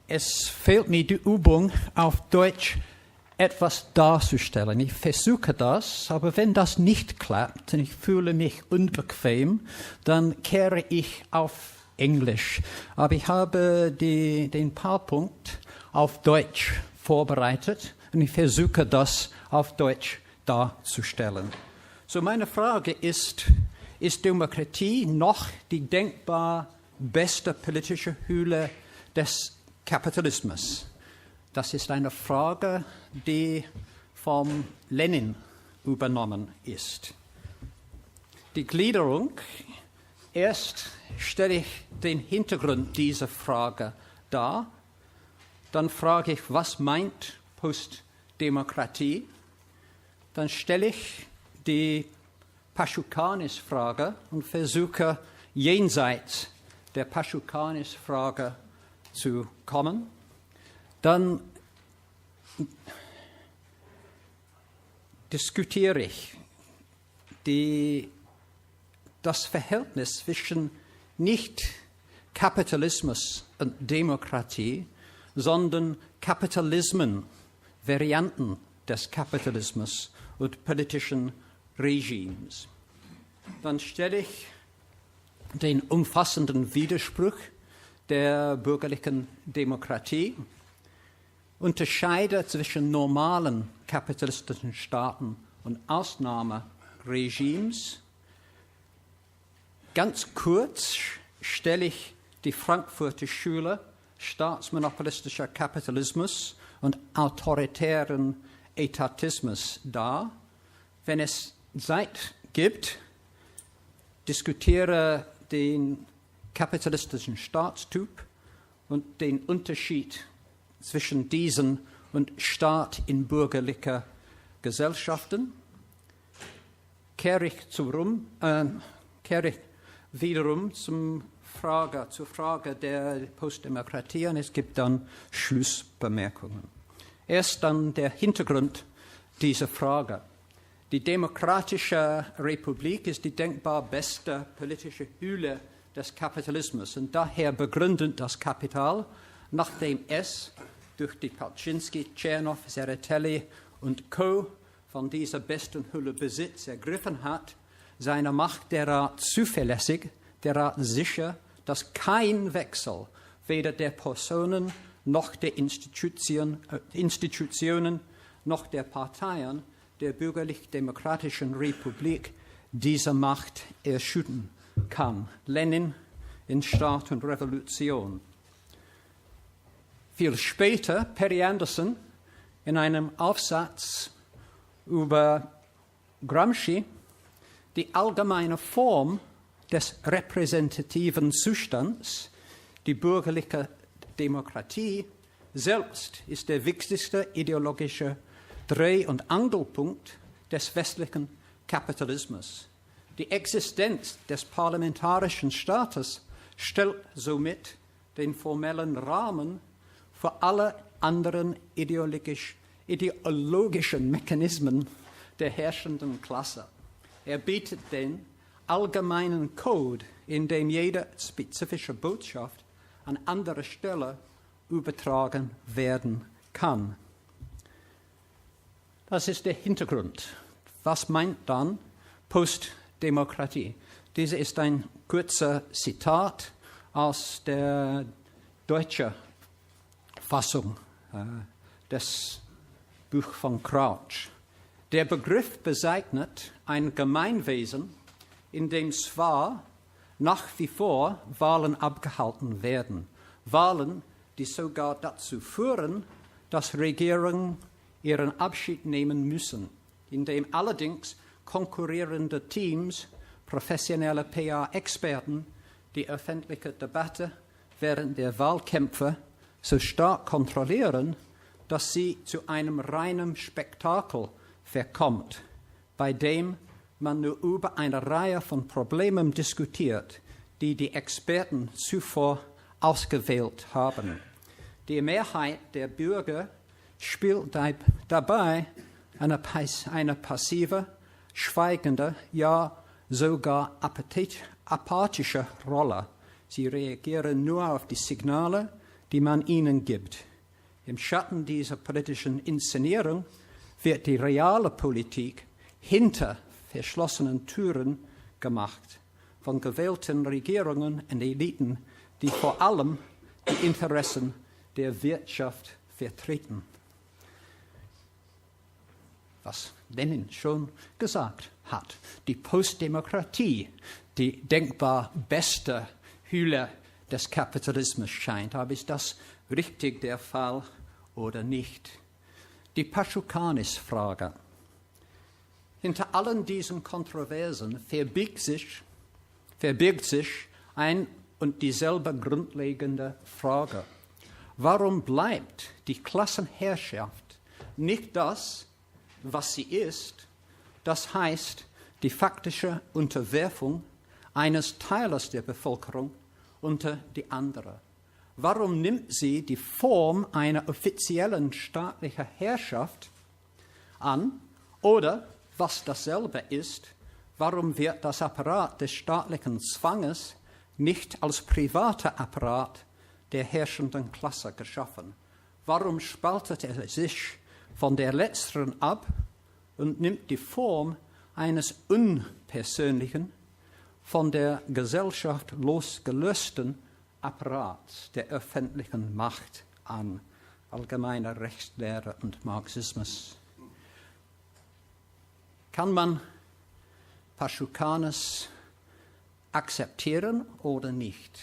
Es fehlt mir die Übung, auf Deutsch etwas darzustellen. Ich versuche das, aber wenn das nicht klappt und ich fühle mich unbequem, dann kehre ich auf Englisch. Aber ich habe den PowerPoint auf Deutsch vorbereitet und ich versuche das auf Deutsch darzustellen. So meine Frage ist Demokratie noch die denkbar beste politische Hülle des Kapitalismus? Das ist eine Frage, die vom Lenin übernommen ist. Die Gliederung: Erst stelle ich den Hintergrund dieser Frage dar, dann frage ich, was meint Postdemokratie, dann stelle ich die Paschukanis-Frage und versuche jenseits der Paschukanis-Frage zu kommen. Dann diskutiere ich das Verhältnis zwischen nicht Kapitalismus und Demokratie, sondern Kapitalismen, Varianten des Kapitalismus und politischen Regimes. Dann stelle ich den umfassenden Widerspruch der bürgerlichen Demokratie, unterscheide zwischen normalen kapitalistischen Staaten und Ausnahmeregimes. Ganz kurz stelle ich die Frankfurter Schule staatsmonopolistischer Kapitalismus und autoritären Etatismus dar. Wenn es Zeit gibt, diskutiere den kapitalistischen Staatstyp und den Unterschied zwischen diesen und Staat in bürgerlicher Gesellschaften. Kehre ich wiederum zur Frage der Postdemokratie und es gibt dann Schlussbemerkungen. Erst dann der Hintergrund dieser Frage. Die Demokratische Republik ist die denkbar beste politische Hülle des Kapitalismus und daher begründet das Kapital, nachdem es durch die Palczynski, Tschernov, Serratelli und Co. von dieser besten Hülle Besitz ergriffen hat, seine Macht derart zuverlässig, derart sicher, dass kein Wechsel weder der Personen noch der Institutionen noch der Parteien der bürgerlich-demokratischen Republik diese Macht erschüttern kann. Lenin in Staat und Revolution. Viel später Perry Anderson in einem Aufsatz über Gramsci die allgemeine Form des repräsentativen Zustands, die bürgerliche Demokratie selbst ist der wichtigste ideologische Dreh- und Angelpunkt des westlichen Kapitalismus. Die Existenz des parlamentarischen Staates stellt somit den formellen Rahmen für alle anderen ideologischen Mechanismen der herrschenden Klasse. Er bietet den allgemeinen Code, in dem jede spezifische Botschaft an andere Stelle übertragen werden kann. Das ist der Hintergrund. Was meint dann Postdemokratie? Diese ist ein kurzer Zitat aus der deutschen Fassung des Buch von Crouch. Der Begriff bezeichnet ein Gemeinwesen, in dem zwar nach wie vor Wahlen abgehalten werden. Wahlen, die sogar dazu führen, dass Regierungen ihren Abschied nehmen müssen, in dem allerdings konkurrierende Teams, professionelle PR-Experten die öffentliche Debatte während der Wahlkämpfe so stark kontrollieren, dass sie zu einem reinen Spektakel verkommt, bei dem man nur über eine Reihe von Problemen diskutiert, die die Experten zuvor ausgewählt haben. Die Mehrheit der Bürger spielt dabei eine passive, schweigende, ja sogar apathische Rolle. Sie reagieren nur auf die Signale, die man ihnen gibt. Im Schatten dieser politischen Inszenierung wird die reale Politik hinter verschlossenen Türen gemacht, von gewählten Regierungen und Eliten, die vor allem die Interessen der Wirtschaft vertreten. Was Lenin schon gesagt hat. Die Postdemokratie, die denkbar beste Hülle des Kapitalismus scheint. Aber ist das richtig der Fall oder nicht? Die Paschukanis-Frage. Hinter allen diesen Kontroversen verbirgt sich ein und dieselbe grundlegende Frage. Warum bleibt die Klassenherrschaft nicht das, was sie ist, das heißt die faktische Unterwerfung eines Teiles der Bevölkerung unter die andere? Warum nimmt sie die Form einer offiziellen staatlichen Herrschaft an? Oder, was dasselbe ist, warum wird das Apparat des staatlichen Zwanges nicht als privater Apparat der herrschenden Klasse geschaffen? Warum spaltet er sich von der letzteren ab und nimmt die Form eines unpersönlichen, von der Gesellschaft losgelösten Apparats der öffentlichen Macht an? Allgemeine Rechtslehre und Marxismus. Kann man Paschukanis akzeptieren oder nicht?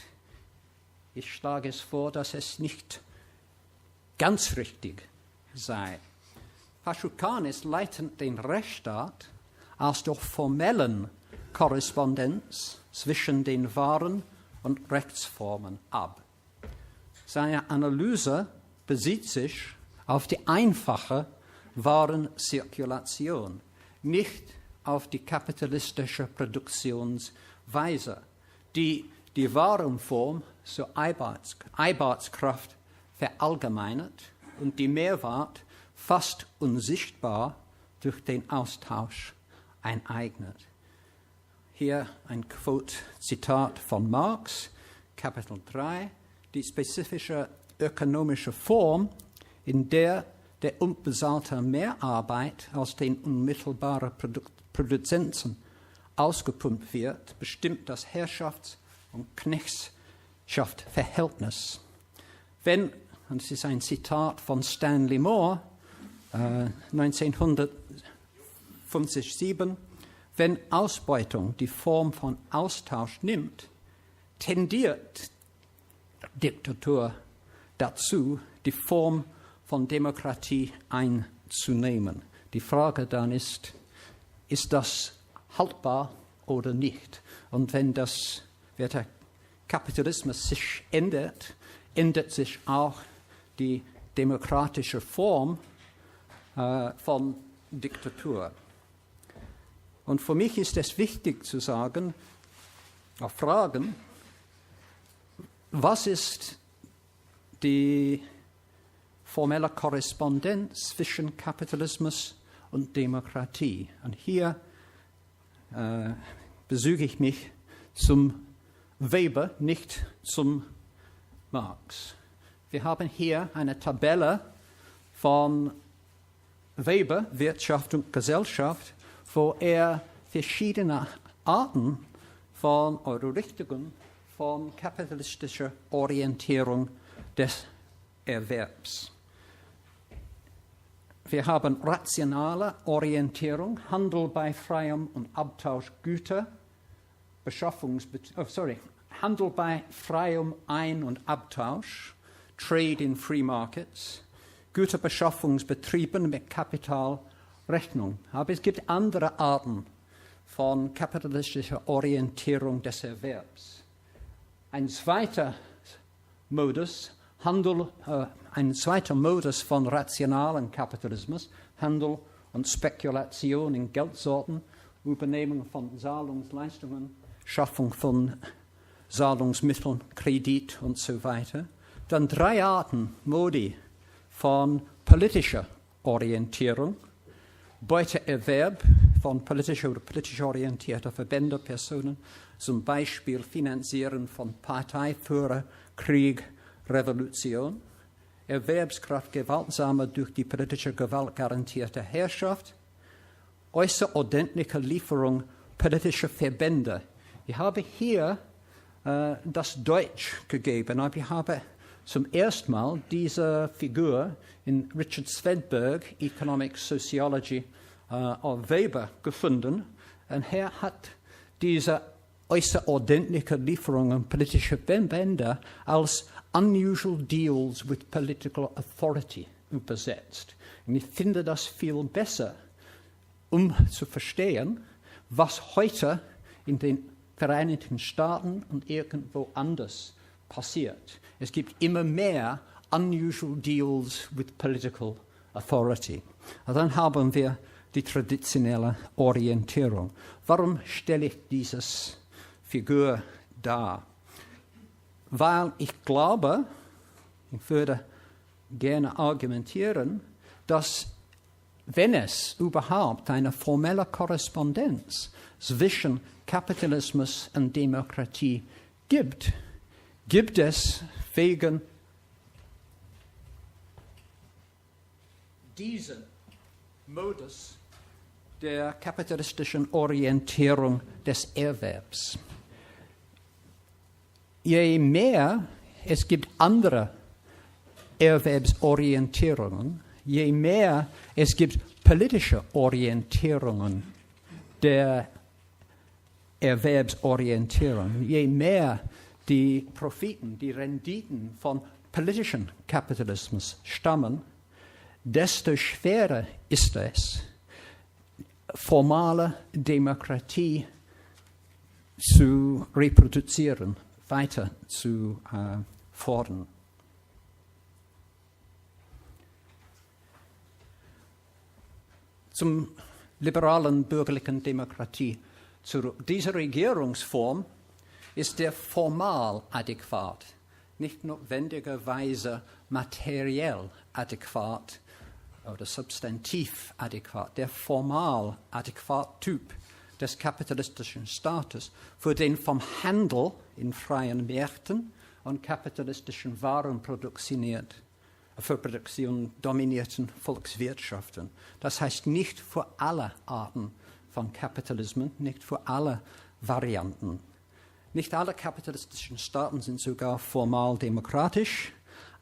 Ich schlage es vor, dass es nicht ganz richtig sei. Paschukanis leiten den Rechtsstaat als durch formellen Korrespondenz zwischen den wahren und Rechtsformen ab. Seine Analyse bezieht sich auf die einfache Warenzirkulation, nicht auf die kapitalistische Produktionsweise, die die Warenform zur Arbeitskraft verallgemeinert und die Mehrwert fast unsichtbar durch den Austausch eineignet. Hier ein Quote-Zitat von Marx, Kapitel 3, die spezifische ökonomische Form, in der der unbezahlte Mehrarbeit aus den unmittelbaren Produzenten ausgepumpt wird, bestimmt das Herrschafts- und Knechtschaftverhältnis. Wenn, und es ist ein Zitat von Stanley Moore, 1957, wenn Ausbeutung die Form von Austausch nimmt, tendiert Diktatur dazu, die Form von Demokratie einzunehmen. Die Frage dann ist das haltbar oder nicht? Und wenn der Kapitalismus sich ändert, ändert sich auch die demokratische Form von Diktatur. Und für mich ist es wichtig zu sagen, fragen, was ist die formelle Korrespondenz zwischen Kapitalismus und Demokratie? Und hier bezüge ich mich zum Weber, nicht zum Marx. Wir haben hier eine Tabelle von Weber, Wirtschaft und Gesellschaft, wo er verschiedene Arten von oder Richtungen von kapitalistischer Orientierung des Erwerbs. Wir haben rationale Orientierung, Handel bei freiem und Abtausch Güter, Handel bei freiem Ein- und Abtausch, Trade in Free Markets, Güterbeschaffungsbetrieben mit Kapitalrechnung. Aber es gibt andere Arten von kapitalistischer Orientierung des Erwerbs. Ein zweiter Modus von rationalen Kapitalismus, Handel und Spekulation in Geldsorten, Übernehmung von Zahlungsleistungen, Schaffung von Zahlungsmitteln, Kredit und so weiter. Dann 3 Arten, Modi, von politischer Orientierung, Beuteerwerb von politischer oder politisch orientierter Verbände, Personen, zum Beispiel Finanzieren von Parteiführer, Krieg, Revolution, Erwerbskraft gewaltsamer durch die politische Gewalt garantierte Herrschaft, außerordentliche Lieferung politischer Verbände. Ich habe hier das Deutsch gegeben, aber ich habe zum ersten Mal diese Figur in Richard Swedberg, Economic Sociology of Weber, gefunden. Und er hat diese außerordentliche Lieferungen politischer Verbände als unusual deals with political authority übersetzt. Und ich finde das viel besser, um zu verstehen, was heute in den Vereinigten Staaten und irgendwo anders passiert. Es gibt immer mehr unusual deals with political authority. Und dann haben wir die traditionelle Orientierung. Warum stelle ich diese Figur dar? Weil ich glaube, ich würde gerne argumentieren, dass wenn es überhaupt eine formelle Korrespondenz zwischen Kapitalismus und Demokratie gibt, gibt es wegen diesem Modus der kapitalistischen Orientierung des Erwerbs. Je mehr es gibt andere Erwerbsorientierungen, je mehr es gibt politische Orientierungen der Erwerbsorientierung, je mehr die Profiten, die Renditen von politischem Kapitalismus stammen, desto schwerer ist es, formale Demokratie zu reproduzieren, weiter zu fordern. Zum liberalen bürgerlichen Demokratie zurück. Diese Regierungsform ist der formal adäquat, nicht notwendigerweise materiell adäquat oder substantiv adäquat, der formal adäquat Typ des kapitalistischen Staates für den vom Handel in freien Märkten und kapitalistischen Warenproduktion dominierten Volkswirtschaften. Das heißt nicht für alle Arten von Kapitalismen, nicht für alle Varianten. Nicht alle kapitalistischen Staaten sind sogar formal demokratisch.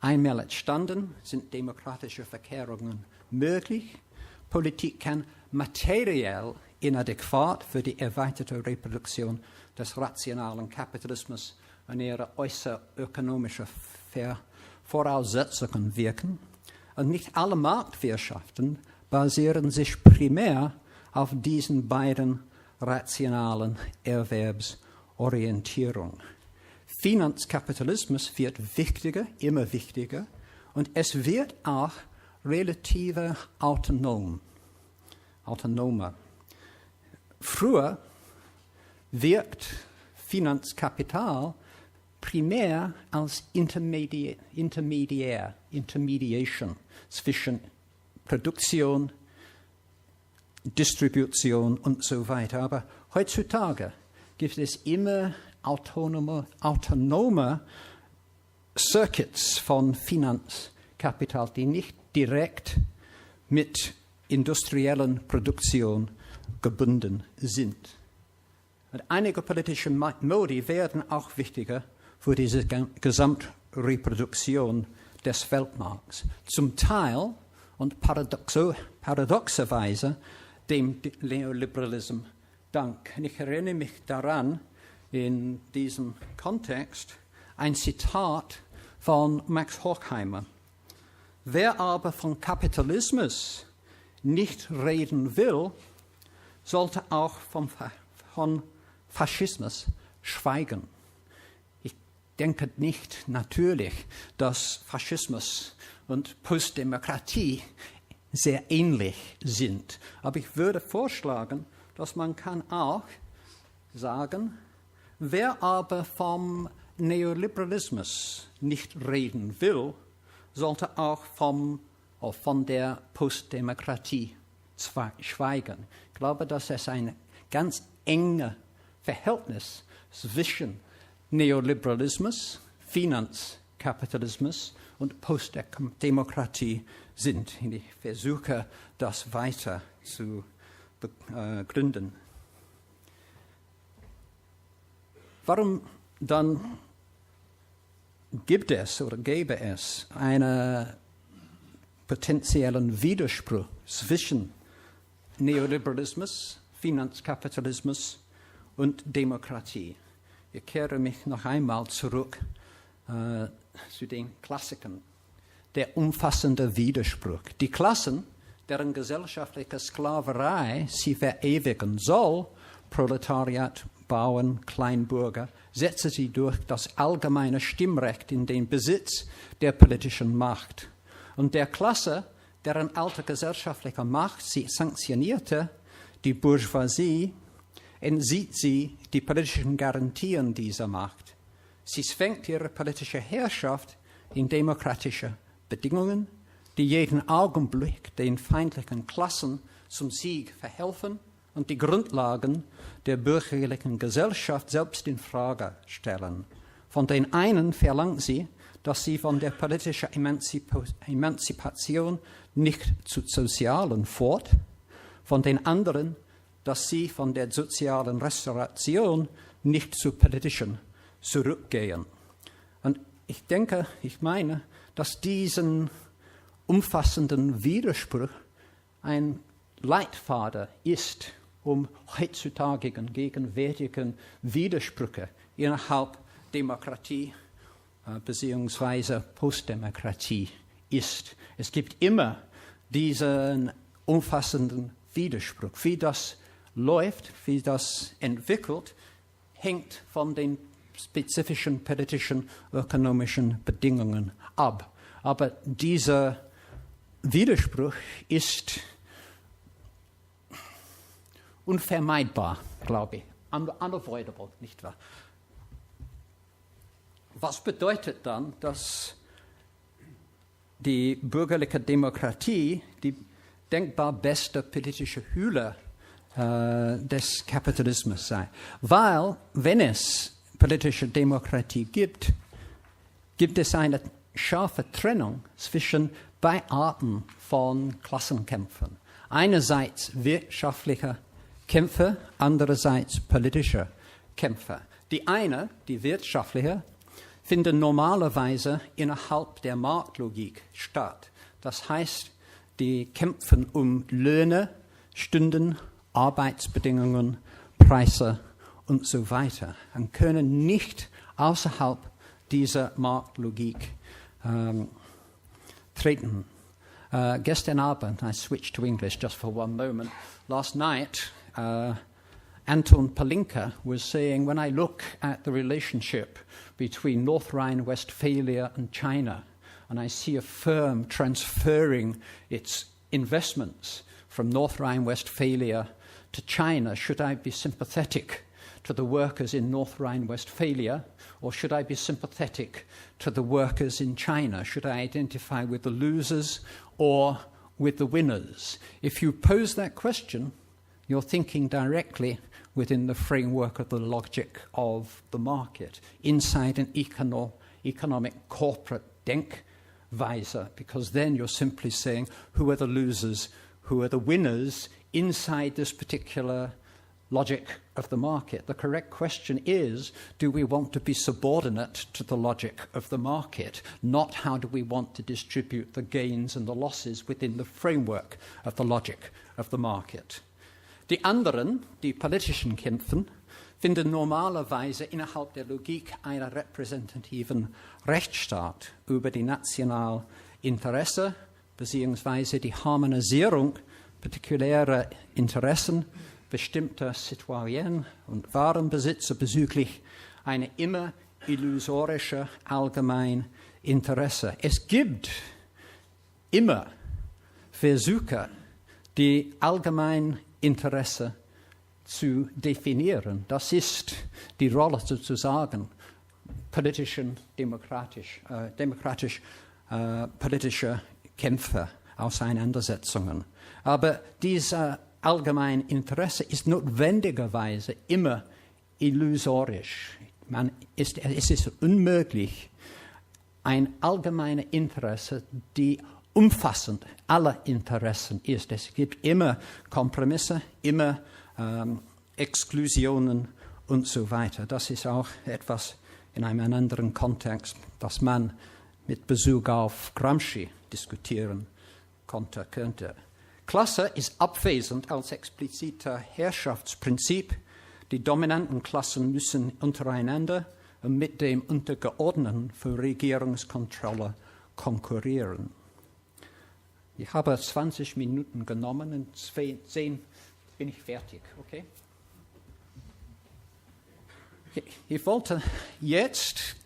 Einmal entstanden sind demokratische Verkehrungen möglich. Politik kann materiell inadäquat für die erweiterte Reproduktion des rationalen Kapitalismus und ihre äußerökonomischen Voraussetzungen wirken. Und nicht alle Marktwirtschaften basieren sich primär auf diesen beiden rationalen Erwerbsorientierungen. Finanzkapitalismus wird wichtiger, immer wichtiger, und es wird auch relativ autonomer. Früher wirkt Finanzkapital primär als Intermediation zwischen Produktion, Distribution und so weiter. Aber heutzutage gibt es immer autonome Circuits von Finanzkapital, die nicht direkt mit industriellen Produktion gebunden sind. Und einige politische Modi werden auch wichtiger für diese Gesamtreproduktion des Weltmarkts. Zum Teil und paradoxerweise dem Neoliberalismus dank. Und ich erinnere mich daran, in diesem Kontext, ein Zitat von Max Horkheimer. Wer aber von Kapitalismus nicht reden will, sollte auch von Faschismus schweigen. Ich denke nicht natürlich, dass Faschismus und Postdemokratie sehr ähnlich sind. Aber ich würde vorschlagen, dass man kann auch sagen, wer aber vom Neoliberalismus nicht reden will, sollte auch von der Postdemokratie schweigen. Ich glaube, dass es ein ganz enges Verhältnis zwischen Neoliberalismus, Finanzkapitalismus Kapitalismus und Postdemokratie sind. Und ich versuche, das weiter zu begründen. Warum dann gibt es oder gäbe es einen potenziellen Widerspruch zwischen Neoliberalismus, Finanzkapitalismus und Demokratie? Ich kehre mich noch einmal zurück zu den Klassikern. Der umfassende Widerspruch. Die Klassen, deren gesellschaftliche Sklaverei sie verewigen soll, Proletariat, Bauern, Kleinbürger, setze sie durch das allgemeine Stimmrecht in den Besitz der politischen Macht. Und der Klasse, deren alte gesellschaftliche Macht sie sanktionierte, die Bourgeoisie, entzieht sie die politischen Garantien dieser Macht. Sie zwängt ihre politische Herrschaft in demokratische Bedingungen, die jeden Augenblick den feindlichen Klassen zum Sieg verhelfen und die Grundlagen der bürgerlichen Gesellschaft selbst in Frage stellen. Von den einen verlangt sie, dass sie von der politischen Emanzipation nicht zu sozialen fort, von den anderen, dass sie von der sozialen Restauration nicht zu politischen zurückgehen. Und ich meine, dass diesen umfassenden Widerspruch ein Leitfaden ist, um heutzutage gegenwärtigen Widersprüche innerhalb Demokratie bzw. Postdemokratie ist. Es gibt immer diesen umfassenden Widerspruch. Wie das läuft, wie das entwickelt, hängt von den spezifischen politischen, ökonomischen Bedingungen ab. Aber dieser Widerspruch ist unvermeidbar, glaube ich. Unavoidable, nicht wahr? Was bedeutet dann, dass die bürgerliche Demokratie die denkbar beste politische Hülle des Kapitalismus sei? Weil, wenn es politische Demokratie gibt, gibt es eine scharfe Trennung zwischen zwei Arten von Klassenkämpfen. Einerseits wirtschaftliche Kämpfe, andererseits politische Kämpfe. Die eine, die wirtschaftliche, finden normalerweise innerhalb der Marktlogik statt. Das heißt, die kämpfen um Löhne, Stunden, Arbeitsbedingungen, Preise und so weiter und können nicht außerhalb dieser Marktlogik treten. Gestern Abend, I switched to English just for one moment. Last night, Anton Palinka was saying, when I look at the relationship between North Rhine-Westphalia and China, and I see a firm transferring its investments from North Rhine-Westphalia to China, should I be sympathetic to the workers in North Rhine-Westphalia, or should I be sympathetic to the workers in China? Should I identify with the losers or with the winners? If you pose that question, you're thinking directly within the framework of the logic of the market, inside an economic corporate Denkweise, because then you're simply saying, who are the losers, who are the winners inside this particular logic of the market. The correct question is, do we want to be subordinate to the logic of the market, not how do we want to distribute the gains and the losses within the framework of the logic of the market. Die anderen, die politischen Kämpfen, finden normalerweise innerhalb der Logik einer repräsentativen Rechtsstaat über die nationalen Interessen bzw. die Harmonisierung partikulärer Interessen bestimmter Citoyen und Warenbesitzer bezüglich einer immer illusorischen allgemeinen Interesse. Es gibt immer Versuche, die allgemeinen Interesse zu definieren. Das ist die Rolle sozusagen politischer Kämpfe, Auseinandersetzungen. Aber dieser allgemeine Interesse ist notwendigerweise immer illusorisch. Es ist unmöglich, ein allgemeines Interesse, die umfassend alle Interessen ist. Es gibt immer Kompromisse, immer Exklusionen und so weiter. Das ist auch etwas in einem anderen Kontext, das man mit Bezug auf Gramsci diskutieren könnte. Klasse ist abwesend als explizites Herrschaftsprinzip. Die dominanten Klassen müssen untereinander und mit dem Untergeordneten für Regierungskontrolle konkurrieren. Ich habe 20 Minuten genommen und 10 bin ich fertig, okay? Ich wollte jetzt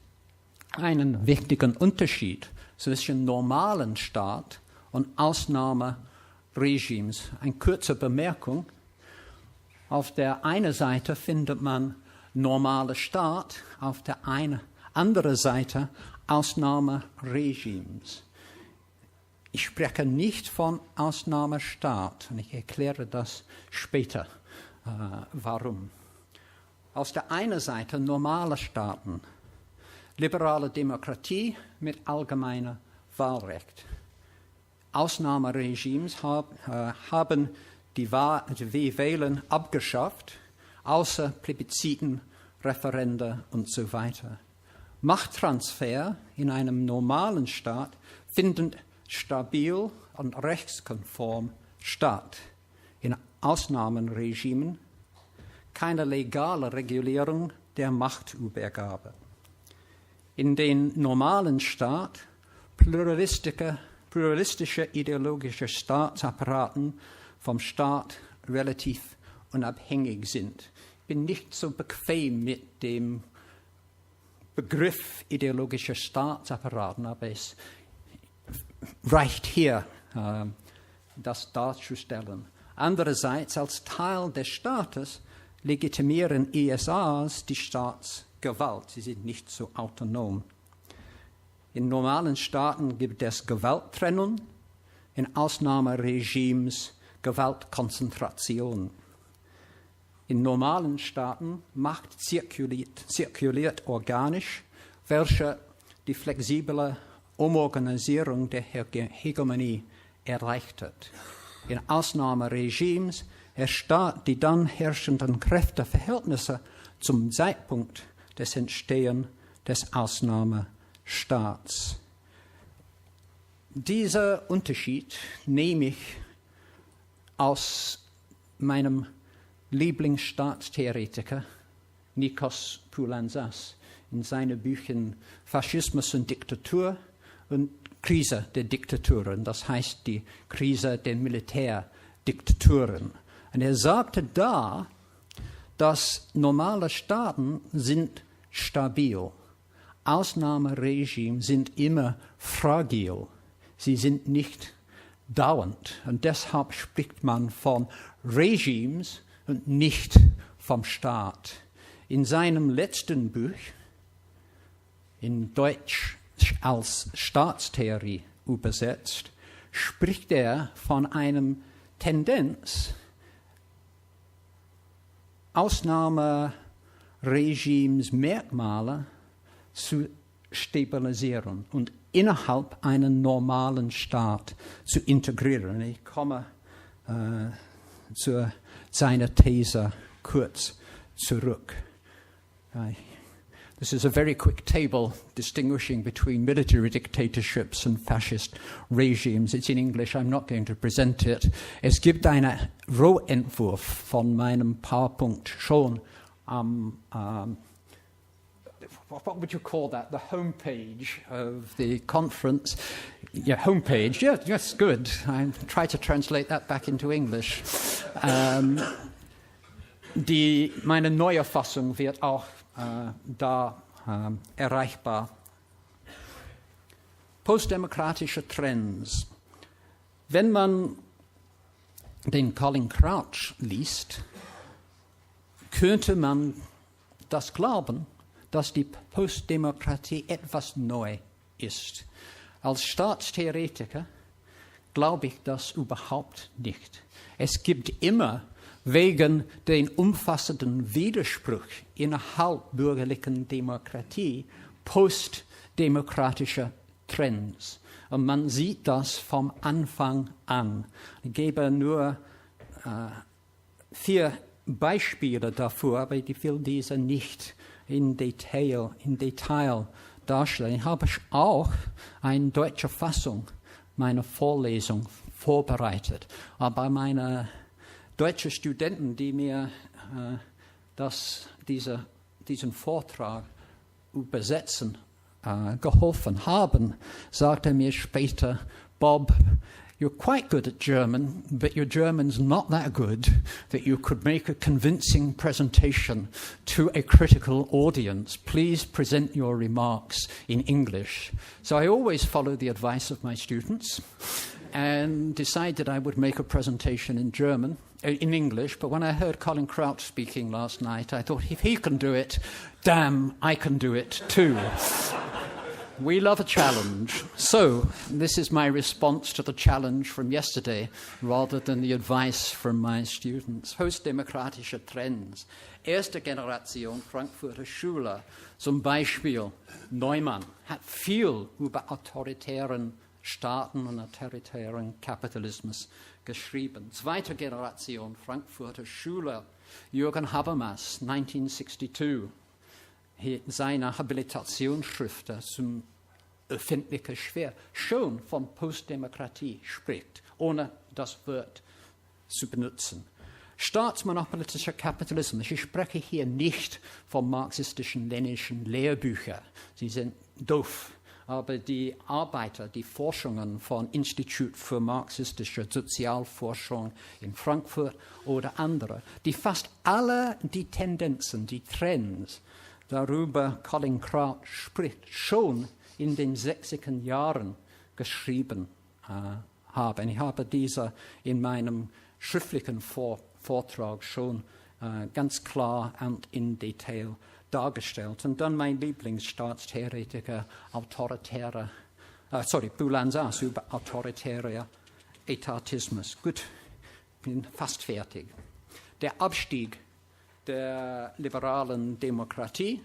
einen wichtigen Unterschied zwischen normalen Staat und Ausnahmeregimes. Eine kurze Bemerkung. Auf der einen Seite findet man normaler Staat, auf der anderen Seite Ausnahmeregimes. Ich spreche nicht von Ausnahmestaat und ich erkläre das später, warum. Auf der einen Seite normale Staaten, liberale Demokratie mit allgemeinem Wahlrecht. Ausnahmeregimes haben die Wählen abgeschafft, außer Plebisziten, Referenden und so weiter. Machttransfer in einem normalen Staat findet stabil und rechtskonform statt. In Ausnahmeregimen keine legale Regulierung der Machtübergabe. In den normalen Staat pluralistische ideologische Staatsapparaten vom Staat relativ unabhängig sind. Ich bin nicht so bequem mit dem Begriff ideologischer Staatsapparaten, aber es reicht hier, das darzustellen. Andererseits, als Teil des Staates legitimieren ISAs die Staatsgewalt. Sie sind nicht so autonom. In normalen Staaten gibt es Gewalttrennung, in Ausnahmeregimes Gewaltkonzentration. In normalen Staaten Macht zirkuliert organisch, welche die flexible Umorganisierung der Hegemonie erleichtert. In Ausnahmeregimes erstarrt die dann herrschenden Kräfteverhältnisse zum Zeitpunkt des Entstehens des Ausnahmestaats. Dieser Unterschied nehme ich aus meinem Lieblingsstaatstheoretiker Nikos Poulantzas in seinen Büchern Faschismus und Diktatur und Krise der Diktaturen, das heißt die Krise der Militärdiktaturen. Und er sagte da, dass normale Staaten sind stabil, Ausnahmeregimes sind immer fragil, sie sind nicht dauernd. Und deshalb spricht man von Regimes und nicht vom Staat. In seinem letzten Buch, in Deutsch als Staatstheorie übersetzt, spricht er von einem Tendenz, Ausnahmeregimes Merkmale zu stabilisieren und innerhalb einen normalen Staat zu integrieren. Ich komme zu seiner These kurz zurück. This is a very quick table distinguishing between military dictatorships and fascist regimes. It's in English, I'm not going to present it. Es gibt einen Rohentwurf von meinem PowerPoint schon am what would you call that? The homepage of the conference. Yeah, homepage. Yeah, that's good. I try to translate that back into English. Meine neue Fassung wird auch da erreichbar. Postdemokratische Trends. Wenn man den Colin Crouch liest, könnte man das glauben, dass die Postdemokratie etwas neu ist. Als Staatstheoretiker glaube ich das überhaupt nicht. Es gibt immer wegen den umfassenden Widerspruch innerhalb bürgerlichen Demokratie demokratische Trends. Und man sieht das vom Anfang an. Ich gebe nur 4 Beispiele dafür, aber ich will diese nicht in Detail darstellen. Ich habe auch eine deutsche Fassung meiner Vorlesung vorbereitet. Aber meine deutschen Studenten, die mir diesen Vortrag übersetzen geholfen haben, sagte mir später, Bob, you're quite good at German, but your German's not that good that you could make a convincing presentation to a critical audience. Please present your remarks in English. So I always follow the advice of my students and decided I would make a presentation in English, but when I heard Colin Crouch speaking last night, I thought, if he can do it, damn, I can do it too. We love a challenge. So, this is my response to the challenge from yesterday, rather than the advice from my students. Postdemokratische Trends. Erste Generation Frankfurter Schüler. Zum Beispiel Neumann hat viel über autoritären Staaten und autoritären Kapitalismus geschrieben. Zweite Generation Frankfurter Schüler, Jürgen Habermas, 1962, seine Habilitationsschrift zum öffentlichen Schwer schon von Postdemokratie spricht, ohne das Wort zu benutzen. Staatsmonopolistischer Kapitalismus. Ich spreche hier nicht von marxistischen, leninischen Lehrbüchern. Sie sind doof. Aber die Arbeiter, die Forschungen von Institut für marxistische Sozialforschung in Frankfurt oder andere, die fast alle die Tendenzen, die Trends, darüber Colin Crouch spricht, schon in den 60er Jahren geschrieben haben. Ich habe diese in meinem schriftlichen Vortrag schon ganz klar und in Detail dargestellt. Und dann mein Lieblingsstaatstheoretiker, Boulanzas über autoritärer Etatismus. Gut, bin fast fertig. Der Abstieg der liberalen Demokratie.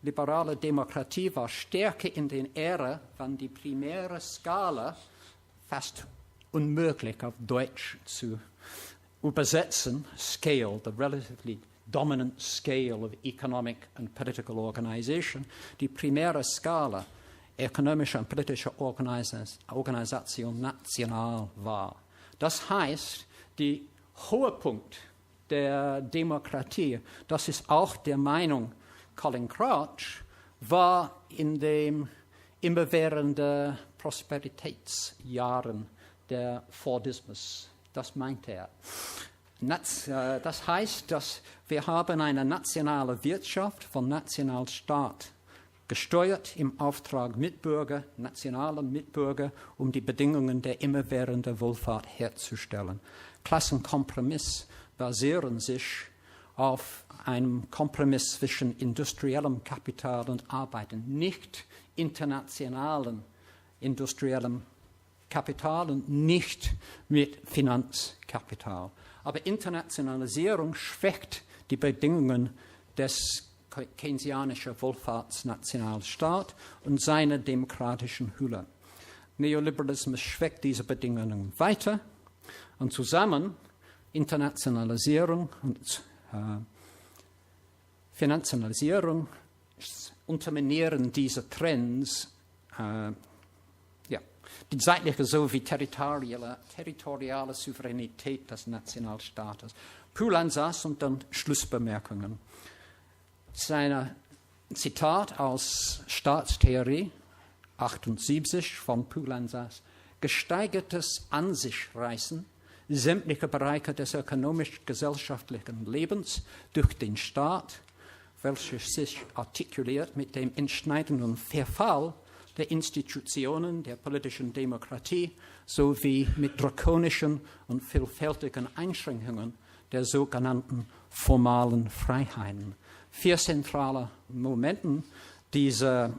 Liberale Demokratie war stärker in den Ära, wann die primäre Skala fast unmöglich auf Deutsch zu übersetzen, Scale, the relatively dominant scale of economic and political organization, die primäre Skala ökonomischer und politischer Organisation national war. Das heißt, der Höhepunkt der Demokratie, das ist auch der Meinung Colin Crouch, war in den immerwährenden Prosperitätsjahren der Fordismus. Das meint er. Das heißt, dass wir haben eine nationale Wirtschaft von Nationalstaat gesteuert im Auftrag Mitbürger, nationaler Mitbürger, um die Bedingungen der immerwährenden Wohlfahrt herzustellen. Klassenkompromiss basieren sich auf einem Kompromiss zwischen industriellem Kapital und Arbeiten, nicht internationalem industriellem Kapital und nicht mit Finanzkapital. Aber Internationalisierung schwächt die Bedingungen des keynesianischen Wohlfahrtsnationalstaats und seiner demokratischen Hülle. Neoliberalismus schwächt diese Bedingungen weiter und zusammen Internationalisierung und Finanzialisierung unterminieren diese Trends, die zeitliche sowie territoriale Souveränität des Nationalstaates. Boulanzas und dann Schlussbemerkungen. Sein Zitat aus Staatstheorie 78 von Boulanzas: Gesteigertes An sich reißen sämtlicher Bereiche des ökonomisch-gesellschaftlichen Lebens durch den Staat, welches sich artikuliert mit dem entscheidenden Verfall der Institutionen der politischen Demokratie sowie mit drakonischen und vielfältigen Einschränkungen der sogenannten formalen Freiheiten. 4 zentrale Momente dieser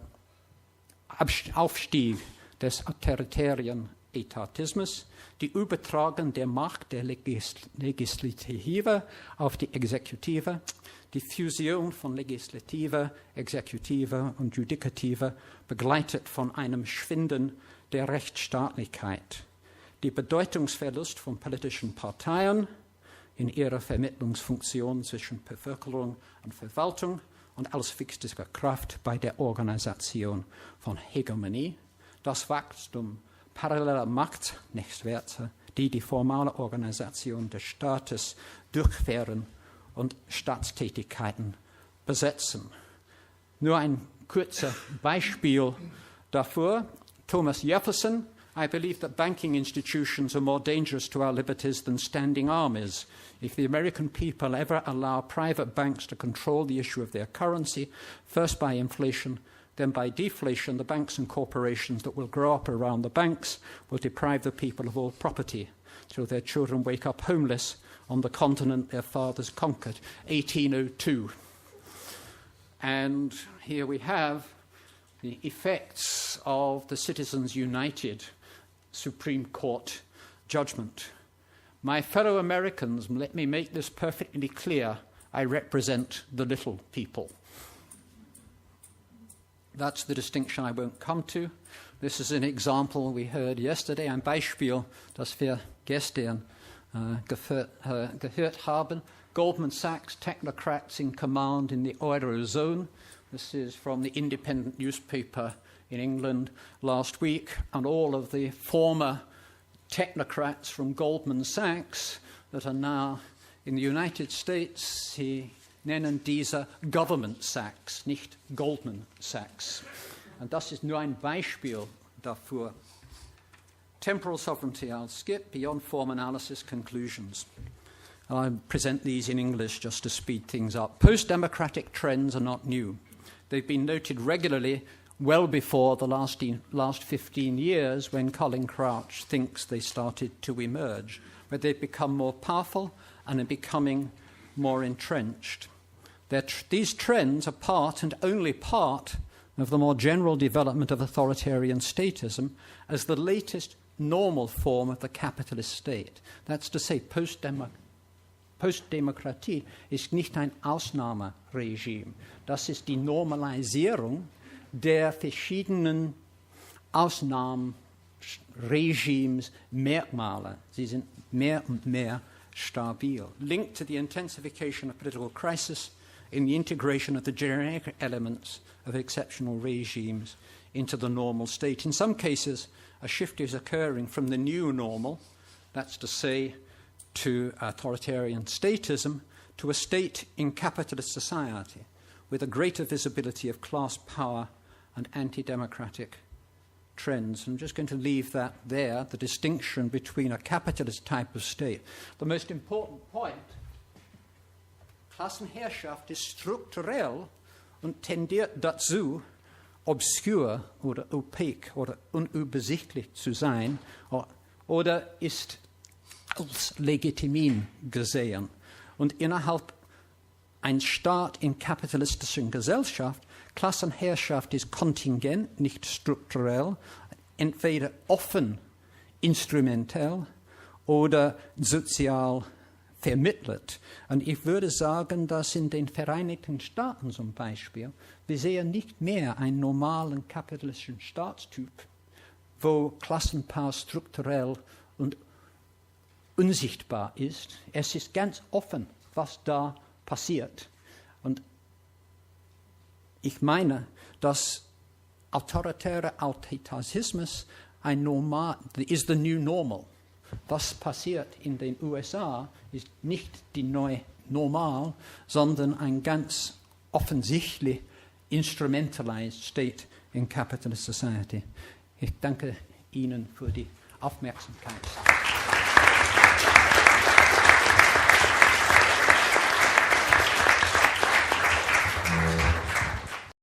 Aufstieg des autoritären Etatismus, die Übertragung der Macht der Legislative auf die Exekutive, die Fusion von Legislative, Exekutive und Judikative, begleitet von einem Schwinden der Rechtsstaatlichkeit, die Bedeutungsverlust von politischen Parteien in ihrer Vermittlungsfunktion zwischen Bevölkerung und Verwaltung und als wichtige Kraft bei der Organisation von Hegemonie, das Wachstum paralleler Machtnetzwerke, die die formale Organisation des Staates durchführen und Staatstätigkeiten besetzen. Nur ein kurzes Beispiel dafür. Thomas Jefferson, I believe that banking institutions are more dangerous to our liberties than standing armies. If the American people ever allow private banks to control the issue of their currency, first by inflation, then by deflation, the banks and corporations that will grow up around the banks will deprive the people of all property, till their children wake up homeless on the continent their fathers conquered, 1802. And here we have the effects of the Citizens United Supreme Court judgment. My fellow Americans, let me make this perfectly clear, I represent the little people. That's the distinction I won't come to. This is an example we heard yesterday, ein Beispiel, das wir gestern gehört haben. Goldman Sachs technocrats in command in the Eurozone. This is from the Independent newspaper in England last week, and all of the former technocrats from Goldman Sachs that are now in the United States, sie nennen diese Government Sachs, nicht Goldman Sachs. Und das ist nur ein Beispiel dafür. Temporal sovereignty, I'll skip, beyond form analysis, conclusions. I'll present these in English just to speed things up. Post-democratic trends are not new. They've been noted regularly well before the last 15 years when Colin Crouch thinks they started to emerge, but they've become more powerful and are becoming more entrenched. These trends are part and only part of the more general development of authoritarian statism as the latest normal form of the capitalist state. That's to say, Postdemokratie ist nicht ein Ausnahmeregime. Das ist die Normalisierung der verschiedenen Ausnahmeregimes, Merkmale. Sie sind mehr und mehr stabil. Linked to the intensification of political crisis in the integration of the generic elements of exceptional regimes into the normal state. In some cases, a shift is occurring from the new normal, that's to say, to authoritarian statism, to a state in capitalist society with a greater visibility of class power and anti-democratic trends. I'm just going to leave that there, the distinction between a capitalist type of state. The most important point, Klassenherrschaft ist strukturell und tendiert dazu, obskur oder opaque oder unübersichtlich zu sein oder ist als legitim gesehen. Und innerhalb ein Staat in kapitalistischen Gesellschaft, Klassenherrschaft ist kontingent, nicht strukturell, entweder offen, instrumentell oder sozial vermittelt. Und ich würde sagen, dass in den Vereinigten Staaten zum Beispiel, wir sehen nicht mehr einen normalen kapitalistischen Staatstyp, wo Klassenpower strukturell und unsichtbar ist. Es ist ganz offen, was da passiert. Und ich meine, dass autoritärer Autoritarismus ist the new normal. Was passiert in den USA ist nicht die neue Normal, sondern ein ganz offensichtlich instrumentalized state in capitalist society. Ich danke Ihnen für die Aufmerksamkeit.